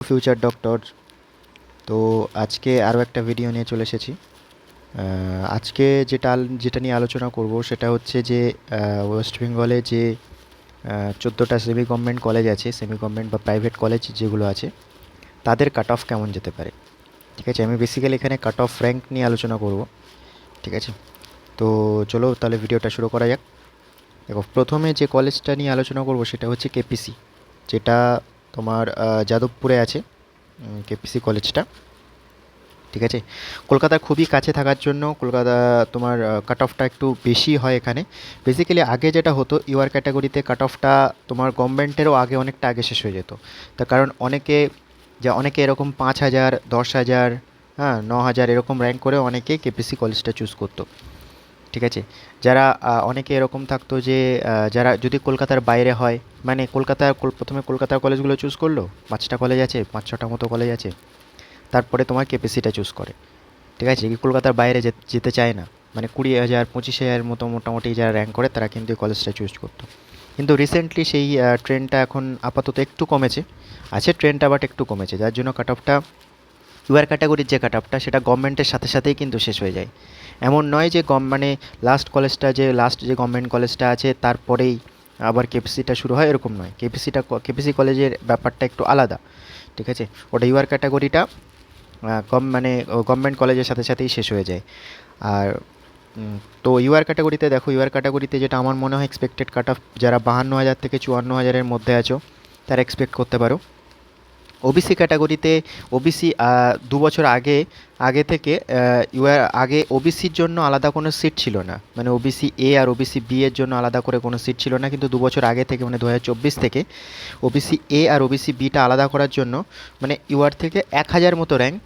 Future doctor. তো আজকে আরও একটা ভিডিও নিয়ে চলে এসেছি। আজকে যেটা নিয়ে আলোচনা করব সেটা হচ্ছে যে ওয়েস্ট বেঙ্গলে যে 14টা সেমি গভর্নমেন্ট কলেজ আছে, সেমি গভর্নমেন্ট বা প্রাইভেট কলেজ যেগুলো আছে, তাদের কাট অফ কেমন যেতে পারে। ঠিক আছে, আমি বেসিক্যালি এখানে কাট অফ র্যাঙ্ক নিয়ে আলোচনা করব। ঠিক আছে, তো চলো তাহলে ভিডিওটা শুরু করা যাক। দেখো, প্রথমে যে কলেজটা নিয়ে আলোচনা করব সেটা হচ্ছে কেপিসি, যেটা তোমার যাদবপুরে আছে। কেপিসি কলেজটা, ঠিক আছে, কলকাতার খুবই কাছে থাকার জন্য কলকাতা তোমার কাট অফটা একটু বেশি হয় এখানে। বেসিক্যালি আগে যেটা হতো, ইউআর ক্যাটাগরিতে কাট অফটা তোমার গভর্নমেন্টেরও অনেকটা আগে শেষ হয়ে যেত। তার কারণ অনেকে এরকম 5,000, 10,000, হ্যাঁ 9,000 এরকম র্যাঙ্ক করে অনেকে কেপিসি কলেজটা চুজ করতো। ঠিক আছে, যারা অনেকে এরকম থাকতো যে যারা যদি কলকাতার বাইরে হয়, মানে প্রথমে কলকাতার কলেজগুলো চুজ করলো, 5টা কলেজ আছে, 5-6টা মতো কলেজ আছে, তারপরে তোমার কেপিসিটা চুজ করে। ঠিক আছে, কি কলকাতার বাইরে যেতে চায় না, মানে 20,000, 25,000 মতো মোটামুটি যারা র্যাঙ্ক করে তারা কিন্তু এই কলেজটা চুজ করতো। কিন্তু রিসেন্টলি সেই ট্রেন্ডটা এখন আপাতত একটু কমেছে, আছে ট্রেন্ডটা, বাট একটু কমেছে, যার জন্য কাট অফটা, ইউআর ক্যাটাগরির যে কাট অফটা সেটা গভর্নমেন্টের সাথে সাথেই কিন্তু শেষ হয়ে যায়। এমন নয় যে মানে লাস্ট যে গভর্নমেন্ট কলেজটা আছে তারপরেই আবার কেপিসিটা শুরু হয়, এরকম নয়। কেপিসি কলেজের ব্যাপারটা একটু আলাদা। ঠিক আছে, ওটা ইউআর ক্যাটাগরিটা মানে গভর্নমেন্ট কলেজের সাথে সাথেই শেষ হয়ে যায়। আর তো ইউআর ক্যাটাগরিতে দেখো, ইউআর ক্যাটাগরিতে যেটা আমার মনে হয় এক্সপেক্টেড কাট অফ, যারা 52,000 থেকে 54,000-এর মধ্যে আছো তারা এক্সপেক্ট করতে পারো। ওবিসি ক্যাটাগরিতে, ওবিসি 2 বছর আগে থেকে আগে ওবিসির জন্য আলাদা কোনো সিট ছিল না, মানে ওবিসি এ আর ওবিসি বি এর জন্য আলাদা করে কোনো সিট ছিল না, কিন্তু 2 বছর আগে থেকে, মানে 2024 থেকে ওবিসি এ আর ওবিসি বিটা আলাদা করার জন্য, মানে ইউআর থেকে 1,000 মতো র্যাঙ্ক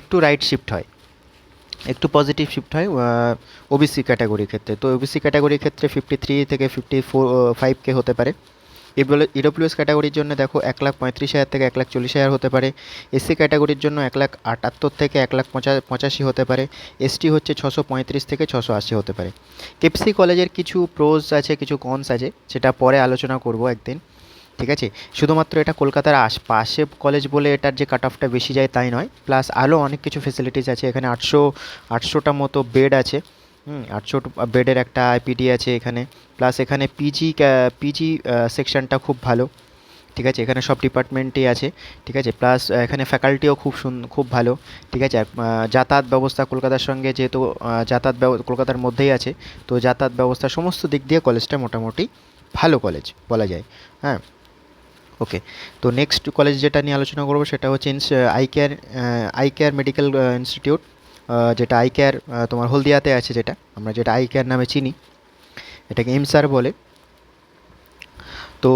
একটু রাইট শিফট হয়, একটু পজিটিভ শিফট হয় ওবিসি ক্যাটাগরির ক্ষেত্রে। তো ওবিসি ক্যাটাগরির ক্ষেত্রে 53 থেকে 55K হতে পারে। ইডব্লিউএস ক্যাটাগরির জন্য দেখো 1,35,000 থেকে 1,40,000 হতে পারে। এসসি ক্যাটাগরির জন্য 1,78,000 থেকে 1,85,000 হতে পারে। এসটি হচ্ছে 635 থেকে 680 হতে পারে। কেপিসি কলেজের কিছু প্রোজ আছে, কিছু কনস আছে, সেটা পরে আলোচনা করব একদিন। ঠিক আছে, শুধুমাত্র এটা কলকাতার আশপাশে কলেজ বলে এটার যে কাট অফটা বেশি যায় তাই নয়, প্লাস আরও অনেক কিছু ফেসিলিটিস আছে এখানে। 800টা মতো বেড আছে। 800 বেডের একটা আইপিডি আছে এখানে। প্লাস এখানে পিজি সেকশনটা খুব ভালো। ঠিক আছে, এখানে সব ডিপার্টমেন্টই আছে। ঠিক আছে, প্লাস এখানে ফ্যাকাল্টিও খুব ভালো। ঠিক আছে, আর যাতায়াত ব্যবস্থা কলকাতার সঙ্গে যেহেতু কলকাতার মধ্যেই আছে, তো যাতায়াত ব্যবস্থা সমস্ত দিক দিয়ে কলেজটা মোটামুটি ভালো কলেজ বলা যায়। হ্যাঁ, ওকে। তো নেক্সট কলেজ যেটা নিয়ে আলোচনা করবো সেটা হচ্ছে আই কেয়ার মেডিকেল ইনস্টিটিউট, যেটা আই কেয়ার তোমার হলদিয়াতে আছে, যেটা আই কেয়ার নামে চিনি, এটাকে এমসার বলে। তো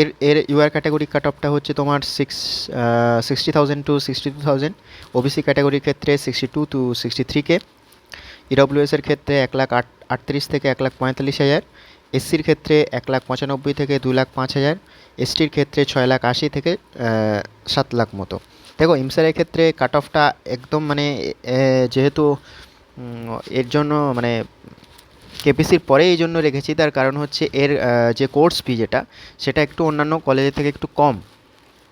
এর এর ইউআর ক্যাটাগরি কাট অফটা হচ্ছে তোমার 60,000 টু 62,000। ওবিসি ক্যাটাগরির ক্ষেত্রে 62 টু 63K। ইডব্লিউএসের ক্ষেত্রে 1,38,000 থেকে 1,45,000। এসসির ক্ষেত্রে 1,95,000 থেকে 2,05,000। এসটির ক্ষেত্রে 6,80,000 থেকে 7,00,000 মতো। দেখো, ইমসারের ক্ষেত্রে কাট অফটা একদম মানে যেহেতু এর জন্য মানে কেপিসির পরে এই জন্য রেখেছি, তার কারণ হচ্ছে এর যে কোর্স ফি সেটা একটু অন্যান্য কলেজের থেকে একটু কম।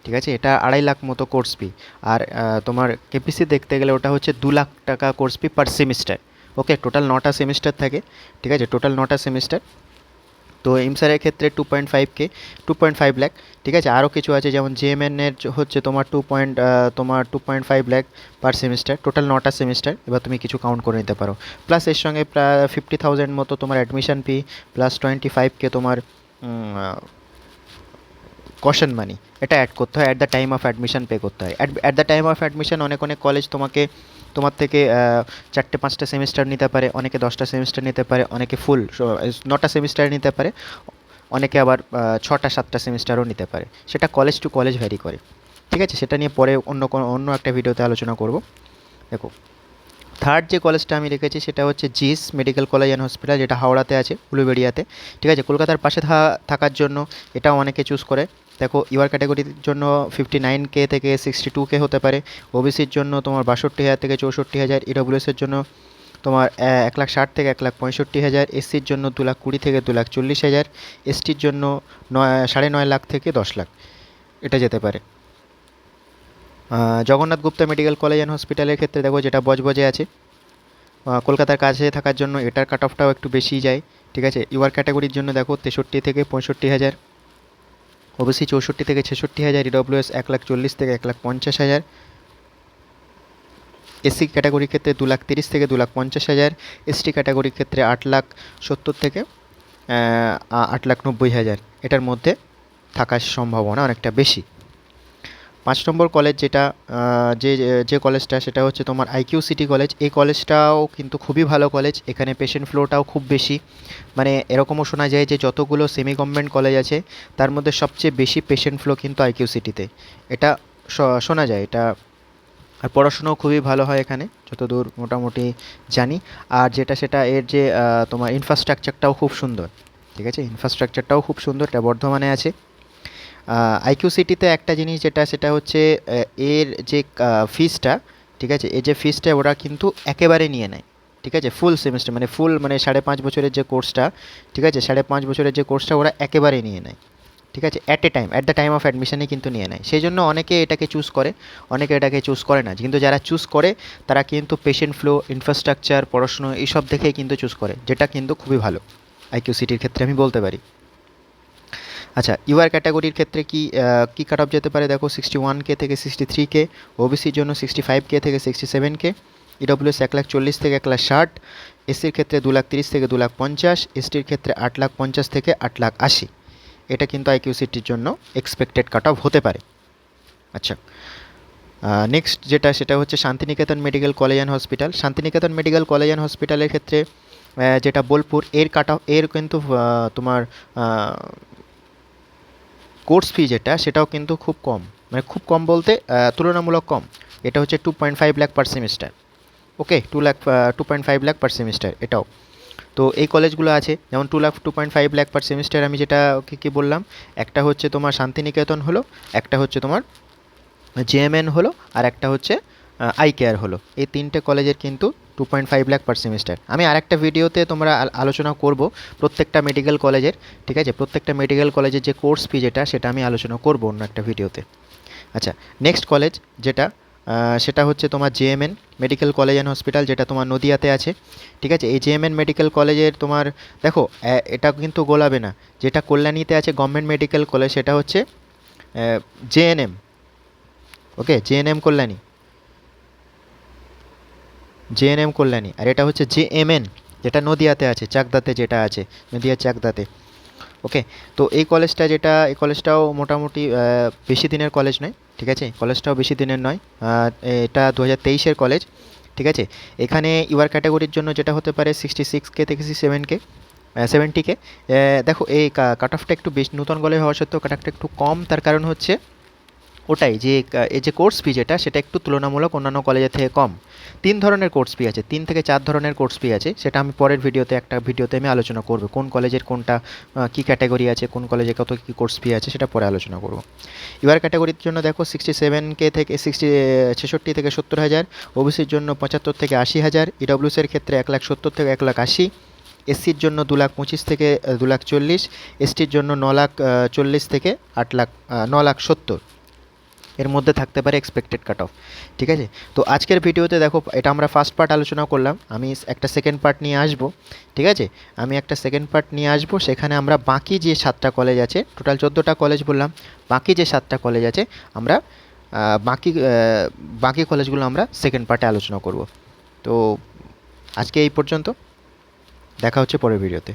ঠিক আছে, এটা 2,50,000 মতো কোর্স ফি। আর তোমার কেপিসি দেখতে গেলে ওটা হচ্ছে 2,00,000 টাকা কোর্স ফি পার সেমিস্টার। ওকে, টোটাল 9টা সেমিস্টার থাকে। ঠিক আছে, টোটাল 9টা সেমিস্টার। তো এমসারের ক্ষেত্রে 2.5K, 2.5 লাখ। ঠিক আছে, আরও কিছু আছে, যেমন জেএমএনের হচ্ছে তোমার 2.5 লাখ পার সেমিস্টার, টোটাল 9টা সেমিস্টার। এবার তুমি কিছু কাউন্ট করে নিতে পারো। প্লাস এর সঙ্গে প্রায় 50,000 মতো তোমার অ্যাডমিশন ফি, প্লাস 25K তোমার কশন মানি, এটা অ্যাড করতে হয়, at the time of admission pay করতে হয়। At the time of admission অনেক কলেজ তোমার থেকে 4-5টা সেমিস্টার নিতে পারে, অনেকে 10টা সেমিস্টার নিতে পারে, অনেকে ফুল 9টা সেমিস্টার নিতে পারে, অনেকে আবার 6টা-7টা সেমিস্টারও নিতে পারে। সেটা কলেজ টু কলেজ ভ্যারি করে। ঠিক আছে, সেটা নিয়ে পরে অন্য একটা ভিডিওতে আলোচনা করব। দেখো, থার্ড যে কলেজটা আমি রেখেছি সেটা হচ্ছে GS medical college and hospital, যেটা হাওড়াতে আছে, উলুবেড়িয়াতে। ঠিক আছে, কলকাতার পাশে থাকার জন্য এটাও অনেকে চুজ করে। দেখো, ইউআর ক্যাটাগরির জন্য 59K থেকে 62K হতে পারে। ওবিসির জন্য তোমার 62,000 থেকে 64,000। ইডব্লিউএসের জন্য তোমার 1,60,000 থেকে 1,65,000। এসসির জন্য 2,20,000 থেকে 2,40,000। এসটির জন্য 9.5 লাখ থেকে 10 লাখ, এটা যেতে পারে। Jagannath Gupta medical college and হসপিটালের ক্ষেত্রে দেখো যেটা বজবজে আছে, কলকাতার কাছে থাকার জন্য এটার কাট অফটাও একটু বেশিই যায়। ঠিক আছে, ইউআর ক্যাটাগরির জন্য দেখো 63 থেকে 65 হাজার, ওবিসি 64 থেকে 66 হাজার, ইডব্লিউএস 1,40,000 থেকে 1,50,000, এসসি ক্যাটাগরির ক্ষেত্রে 2,30,000 থেকে 2,50,000, এসটি ক্যাটাগরির ক্ষেত্রে 8,70,000 থেকে 8,90,000, এটার মধ্যে থাকার সম্ভাবনা অনেকটা বেশি। 5 নম্বর কলেজ যেটা যে যে কলেজটা সেটা হচ্ছে তোমার আইকিউ সিটি কলেজ। এই কলেজটাও কিন্তু খুবই ভালো কলেজ, এখানে পেশেন্ট ফ্লোটাও খুব বেশি। মানে এরকমও শোনা যায় যে যতগুলো সেমি গভর্নমেন্ট কলেজ আছে তার মধ্যে সবচেয়ে বেশি পেশেন্ট ফ্লো কিন্তু আইকিউ সিটিতে, এটা শোনা যায় এটা। আর পড়াশুনোও খুবই ভালো হয় এখানে যতদূর মোটামুটি জানি। আর যেটা সেটা এর যে তোমার ইনফ্রাস্ট্রাকচারটাও খুব সুন্দর। ঠিক আছে, ইনফ্রাস্ট্রাকচারটাও খুব সুন্দর, এটা বর্ধমানে আছে। আইকিউ সিটিতে একটা জিনিস যেটা সেটা হচ্ছে এর যে ফিসটা, ঠিক আছে, এই যে ফিসটা ওরা কিন্তু একেবারে নিয়ে নেয়। ঠিক আছে, ফুল সেমিস্টার মানে ফুল মানে 5.5 বছরের যে কোর্সটা, ঠিক আছে, 5.5 বছরের যে কোর্সটা ওরা একেবারে নিয়ে নেয়। ঠিক আছে, অ্যাট দ্য টাইম অফ অ্যাডমিশনে কিন্তু নিয়ে নেয়। সেই জন্য অনেকে এটাকে চুজ করে, অনেকে এটাকে চুজ করে না। কিন্তু যারা চুজ করে তারা কিন্তু পেশেন্ট ফ্লো, ইনফ্রাস্ট্রাকচার, পড়াশুনো এইসব দেখেই কিন্তু চুজ করে, যেটা কিন্তু খুবই ভালো আইকিউ সিটির ক্ষেত্রে আমি বলতে পারি। আচ্ছা, ইউআর ক্যাটাগরির ক্ষেত্রে কি কাট অফ যেতে পারে দেখো, 61K থেকে 63K, ওবিসির জন্য 65K থেকে 67K, ইডব্লিউএস 1,40,000 থেকে 1,60,000, এসসির ক্ষেত্রে 2,30,000 থেকে 2,50,000, এসটির ক্ষেত্রে 8,50,000 থেকে 8,80,000। এটা কিন্তু আইকিউ সিটির জন্য এক্সপেক্টেড কাট অফ হতে পারে। আচ্ছা, নেক্সট যেটা সেটা হচ্ছে Santiniketan medical college and hospital. Santiniketan medical college and হসপিটালের ক্ষেত্রে যেটা বোলপুর, এর কাট অফ এর কিন্তু তোমার কোর্স ফি যেটা সেটাও কিন্তু খুব কম, মানে খুব কম বলতে তুলনামূলক কম। এটা হচ্ছে 2.5 লাখ পার সেমিস্টার। ওকে, 2.5 লাখ পার সেমিস্টার এটাও। তো এই কলেজগুলো আছে, যেমন 2.5 লাখ পার সেমিস্টার আমি যেটা কি বললাম, একটা হচ্ছে তোমার শান্তিনিকেতন হলো, একটা হচ্ছে তোমার জেএমএন হলো, আর একটা হচ্ছে আই কেয়ার হলো। এই তিনটে কলেজের কিন্তু 2.5 লাখ পার সেমিস্টার। আমি আরেকটা ভিডিওতে তোমরা আলোচনা করব প্রত্যেকটা মেডিকেল কলেজের। ঠিক আছে, প্রত্যেকটা মেডিকেল কলেজের যে কোর্স ফি যেটা সেটা আমি আলোচনা করব অন্য একটা ভিডিওতে। আচ্ছা, নেক্সট কলেজ যেটা সেটা হচ্ছে তোমার জেএমএন মেডিকেল কলেজ অ্যান্ড হসপিটাল, যেটা তোমার নদিয়াতে আছে। ঠিক আছে, এই জেএমএন মেডিকেল কলেজের তোমার দেখো এটা কিন্তু গোলাবে না, যেটা কল্যাণীতে আছে গভর্নমেন্ট মেডিকেল কলেজ সেটা হচ্ছে জেএনএম। ওকে, জেএনএম কল্যাণী, জেএনএম কল্যাণী। আর এটা হচ্ছে জেএমএন, যেটা নদিয়াতে আছে, চাকদাতে যেটা আছে, নদিয়ার চাকদাতে। ওকে, তো এই কলেজটাও মোটামুটি বেশি দিনের কলেজ নয়। ঠিক আছে, কলেজটাও বেশি দিনের নয়, এটা 2023-এর কলেজ। ঠিক আছে, এখানে ইউআর ক্যাটাগরির জন্য যেটা হতে পারে 66K থেকে 70K। দেখো এই কাট অফটা একটু বেশি, নতুন কলেজ হওয়া সত্ত্বেও কাট অফটা একটু কম। তার কারণ হচ্ছে ওটাই যে এই যে কোর্স ফি যেটা সেটা একটু তুলনামূলক অন্যান্য কলেজের থেকে কম। 3 ধরনের কোর্স ফি আছে, 3 থেকে 4 ধরনের কোর্স ফি আছে, সেটা আমি পরের একটা ভিডিওতে আমি আলোচনা করব। কোন কলেজের কোনটা কী ক্যাটাগরি আছে, কোন কলেজে কত কী কোর্স ফি আছে সেটা পরে আলোচনা করব। ইউআর ক্যাটাগরির জন্য দেখো 67K থেকে 66 থেকে 70,000, ওবিসির জন্য 75 থেকে 80,000, ইডব্লিউসির ক্ষেত্রে 1,70,000 থেকে 1,80,000, এসসির জন্য 2,25,000 থেকে 2,40,000, এসটির জন্য 9,40,000 থেকে 9,70,000। এর মধ্যে থাকতে পারে এক্সপেক্টেড কাট অফ। ঠিক আছে, তো আজকের ভিডিওতে দেখো এটা আমরা ফার্স্ট পার্ট আলোচনা করলাম, আমি একটা সেকেন্ড পার্ট নিয়ে আসবো। ঠিক আছে, আমি একটা সেকেন্ড পার্ট নিয়ে আসবো, সেখানে আমরা বাকি যে 7টা কলেজ আছে, টোটাল 14টা কলেজ বললাম, বাকি যে 7টা কলেজ আছে আমরা বাকি কলেজগুলো আমরা সেকেন্ড পার্টে আলোচনা করব। তো আজকে এই পর্যন্ত, দেখা হচ্ছে পরের ভিডিওতে।